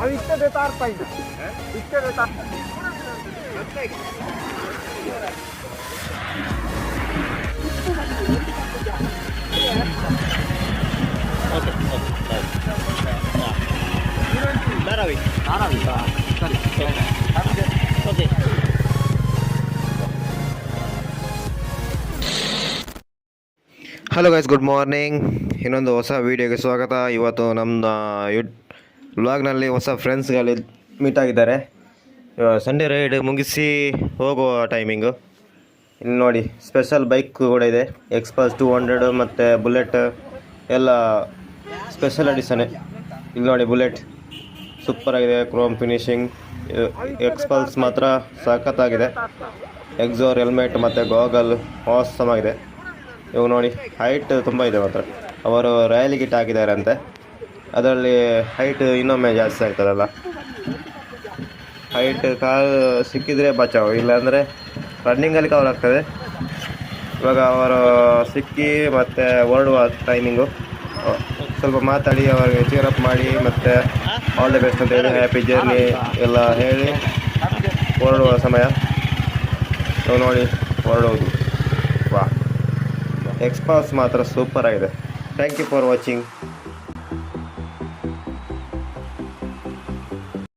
अभी इतने बेकार पाई इतने बेकार okay Dharavi okay. Hello guys, good morning. ಇನ್ನೊಂದು ಹೊಸ ವೀಡಿಯೋಗೆ ಸ್ವಾಗತ. ಇವತ್ತು ನಮ್ಮ ವ್ಲಾಗ್ನಲ್ಲಿ ಹೊಸ ಫ್ರೆಂಡ್ಸ್ಗಳು ಮೀಟ್ ಆಗಿದ್ದಾರೆ. ಸಂಡೇ ರೈಡ್ ಮುಗಿಸಿ ಹೋಗುವ ಟೈಮಿಂಗು. ಇಲ್ಲಿ ನೋಡಿ, ಸ್ಪೆಷಲ್ ಬೈಕ್ ಕೂಡ ಇದೆ. ಎಕ್ಸ್ಪಲ್ಸ್ 200 ಮತ್ತು ಬುಲೆಟ್ ಎಲ್ಲ ಸ್ಪೆಷಲ್ ಎಡಿಷನ್. ಇಲ್ಲಿ ನೋಡಿ, ಬುಲೆಟ್ ಸೂಪರಾಗಿದೆ, ಕ್ರೋಮ್ ಫಿನಿಶಿಂಗ್. ಎಕ್ಸ್ಪಲ್ಸ್ ಮಾತ್ರ ಸಖತ್ತಾಗಿದೆ. ಎಕ್ಸೋರ್ ಹೆಲ್ಮೆಟ್ ಮತ್ತು ಗಾಗಲ್ ಆಸಮ್ ಆಗಿದೆ. ಇವಾಗ ನೋಡಿ, ಹೈಟ್ ತುಂಬ ಇದೆ ಮಾತ್ರ. ಅವರು ರಾಯಲ್ ಗಿಟ್ ಹಾಕಿದ್ದಾರೆ ಅಂತೆ, ಅದರಲ್ಲಿ ಹೈಟ್ ಇನ್ನೊಮ್ಮೆ ಜಾಸ್ತಿ ಆಗ್ತದಲ್ಲ. ಹೈಟ್ ಕಾಲು ಸಿಕ್ಕಿದರೆ ಬಚಾವು, ಇಲ್ಲಾಂದರೆ ರನ್ನಿಂಗಲ್ಲಿ ಕವರ್ ಆಗ್ತದೆ. ಇವಾಗ ಅವರು ಸಿಕ್ಕಿ ಮತ್ತು ಹೊರಡುವ ಟೈಮಿಂಗು ಸ್ವಲ್ಪ ಮಾತಾಡಿ ಅವರಿಗೆ ಚೀರಪ್ ಮಾಡಿ ಮತ್ತು ಆಲ್ ದಿ ಬೆಸ್ಟ್ ಅಂತ ಹೇಳಿ ಹ್ಯಾಪಿ ಜರ್ನಿ ಎಲ್ಲ ಹೇಳಿ ಹೊರಡುವ ಸಮಯ. ಇವಾಗ ನೋಡಿ ಹೊರಡುವುದು. ವಾ, ಎಕ್ಸ್ಪಾಸ್ ಮಾತ್ರ ಸೂಪರ್ ಆಗಿದೆ. Thank you for watching.